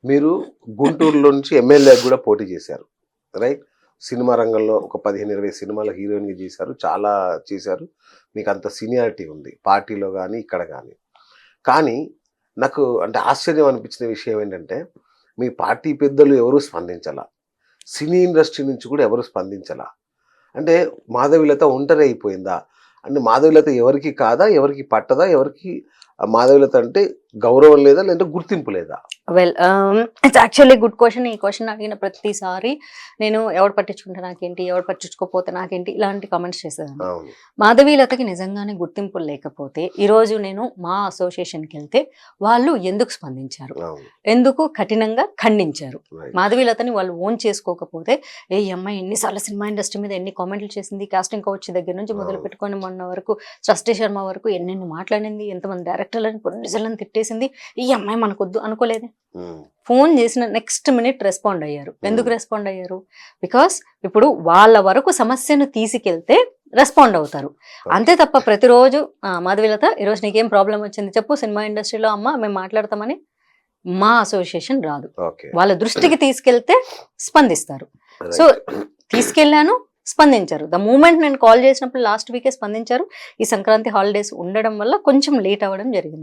మీరు గుంటూరులో నుంచి ఎమ్మెల్యే కూడా పోటీ చేశారు, రైట్? సినిమా రంగంలో ఒక 15-20 సినిమాలు హీరోయిన్గా చేశారు, చాలా చేశారు, మీకు అంత సీనియారిటీ ఉంది పార్టీలో కానీ ఇక్కడ కానీ. కానీ నాకు అంటే ఆశ్చర్యం అనిపించిన విషయం ఏంటంటే మీ పార్టీ పెద్దలు ఎవరూ స్పందించాల, సినీ ఇండస్ట్రీ నుంచి కూడా ఎవరు స్పందించాల. అంటే మాధవీలత ఒంటరి అయిపోయిందా? అంటే మాధవీలత ఎవరికి కాదా, ఎవరికి పట్టదా, ఎవరికి మాధవీలత అంటే గౌరవం లేదా, లేదంటే గుర్తింపు లేదా? Well it's actually good question. ఈ క్వశ్చన్ అడిగిన ప్రతిసారి నేను ఎవడు పట్టించుకుంటే నాకేంటి, ఎవడు పట్టించుకోకపోతే నాకేంటి, ఇలాంటి కామెంట్స్ చేసేదాన్ని. అవును. మాధవీలతకి నిజంగానే గుర్తింపు లేకపోతే ఈరోజు నేను మా అసోసియేషన్కి వెళ్తే వాళ్ళు ఎందుకు స్పందించారు, అవును. ఎందుకు కఠినంగా ఖండించారు? Right. మాధవీలతని వాళ్ళు ఓన్ చేసుకోకపోతే ఈ అమ్మాయి ఎన్నిసార్లు సినిమా ఇండస్ట్రీ మీద ఎన్ని కామెంట్లు చేసింది, కాస్టింగ్ కోచ్ దగ్గర నుంచి మొదలు పెట్టుకొని మొన్న వరకు సృష్టి శర్మ వరకు ఎన్నెన్ని మాట్లాడింది, ఎంతమంది డైరెక్టర్లను ప్రొడ్యూసర్లను తిట్టేసింది. ఈ అమ్మాయి మనకొద్దు అనుకోలేదు. ఫోన్ చేసిన నెక్స్ట్ మినిట్ రెస్పాండ్ అయ్యారు. ఎందుకు రెస్పాండ్ అయ్యారు? బికాస్ ఇప్పుడు వాళ్ళ వరకు సమస్యను తీసుకెళ్తే రెస్పాండ్ అవుతారు, అంతే తప్ప ప్రతిరోజు మాధవీలత ఈరోజు నీకేం ప్రాబ్లం వచ్చింది చెప్పు సినిమా ఇండస్ట్రీలో, అమ్మ మేము మాట్లాడతామని మా అసోసియేషన్ రాదు. వాళ్ళ దృష్టికి తీసుకెళ్తే స్పందిస్తారు. సో తీసుకెళ్లాను, స్పందించారు. ద మూమెంట్ నేను కాల్ చేసినప్పుడు లాస్ట్ వీకే స్పందించారు. ఈ సంక్రాంతి హాలిడేస్ ఉండడం వల్ల కొంచెం లేట్ అవ్వడం జరిగింది.